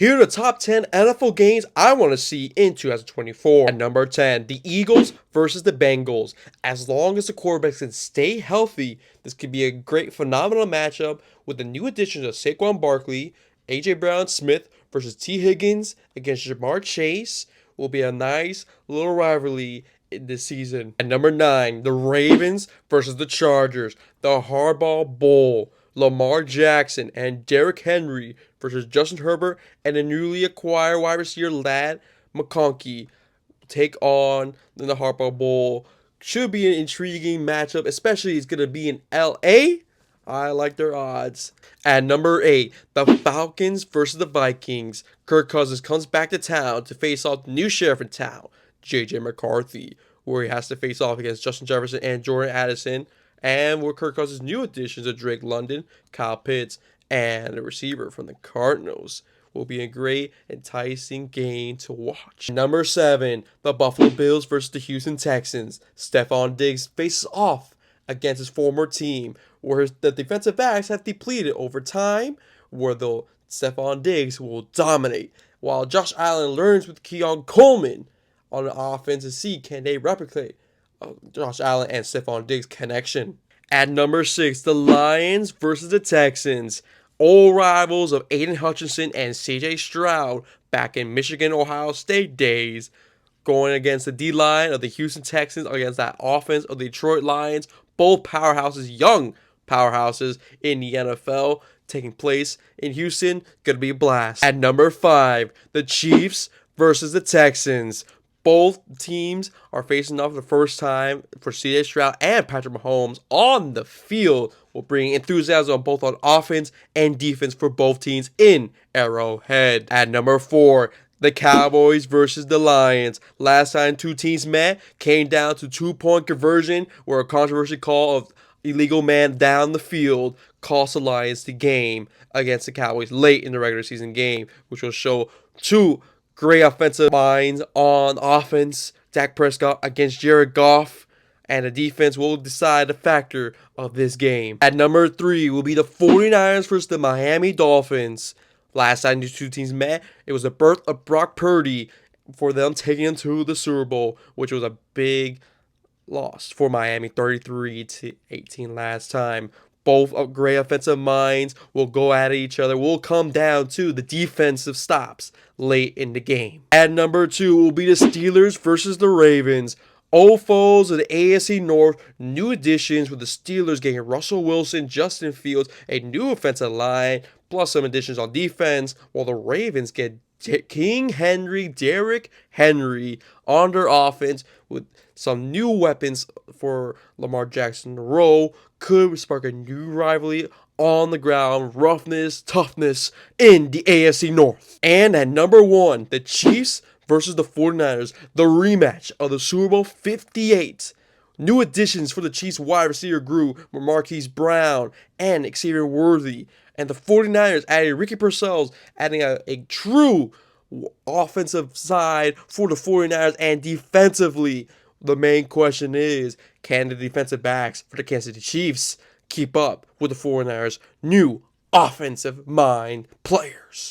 Here are the top 10 NFL games I want to see in 2024. At number 10, the Eagles versus the Bengals. As long as the quarterbacks can stay healthy, this could be a great, phenomenal matchup with the new additions of Saquon Barkley, A.J. Brown-Smith versus T. Higgins against Jamar Chase. Will be a nice little rivalry in this season. At number 9, the Ravens versus the Chargers. The Harbaugh Bowl. Lamar Jackson and Derrick Henry versus Justin Herbert and the newly acquired wide receiver Ladd McConkey take on the Harbaugh Bowl. Should be an intriguing matchup, especially it's going to be in LA. I like their odds. At number 8, the Falcons versus the Vikings. Kirk Cousins comes back to town to face off the new sheriff in town, J.J. McCarthy, where he has to face off against Justin Jefferson and Jordan Addison, and with Kirk Cousins' new additions of Drake London, Kyle Pitts, and a receiver from the Cardinals. Will be a great, enticing game to watch. Number 7, the Buffalo Bills versus the Houston Texans. Stephon Diggs faces off against his former team, where the defensive backs have depleted over time, where the Stephon Diggs will dominate, while Josh Allen learns with Keon Coleman on the offense to see can they replicate Josh Allen and Stephon Diggs connection. At number 6, the Lions versus the Texans. Old rivals of Aiden Hutchinson and CJ Stroud back in Michigan, Ohio State days, going against the D-line of the Houston Texans against that offense of the Detroit Lions. Both powerhouses, young powerhouses in the NFL, taking place in Houston. Gonna be a blast. At number 5, the Chiefs versus the Texans. Both teams are facing off for the first time for C.J. Stroud and Patrick Mahomes on the field. Will bring enthusiasm both on offense and defense for both teams in Arrowhead. At number 4, the Cowboys versus the Lions. Last time two teams met came down to 2-point conversion, where a controversial call of illegal man down the field cost the Lions the game against the Cowboys late in the regular season game, which will show two great offensive minds on offense. Dak Prescott against Jared Goff, and the defense will decide the factor of this game. At number 3 will be the 49ers versus the Miami Dolphins. Last time these two teams met, it was the birth of Brock Purdy for them taking them to the Super Bowl, which was a big loss for Miami, 33-18 last time. Both great offensive minds will go at each other. Will come down to the defensive stops late in the game. At number 2 will be the Steelers versus the Ravens. Old foes of the AFC North, new additions with the Steelers getting Russell Wilson, Justin Fields, a new offensive line, plus some additions on defense, while the Ravens get King Henry, Derrick Henry on their offense with some new weapons for Lamar Jackson to roll. Could spark a new rivalry on the ground, roughness, toughness in the AFC North. And at number 1, the Chiefs versus the 49ers, the rematch of the Super Bowl 58. New additions for the Chiefs wide receiver group were Marquise Brown and Xavier Worthy. And the 49ers added Ricky Parcells, adding a true offensive side for the 49ers. And defensively, the main question is, can the defensive backs for the Kansas City Chiefs keep up with the 49ers' new offensive mind players?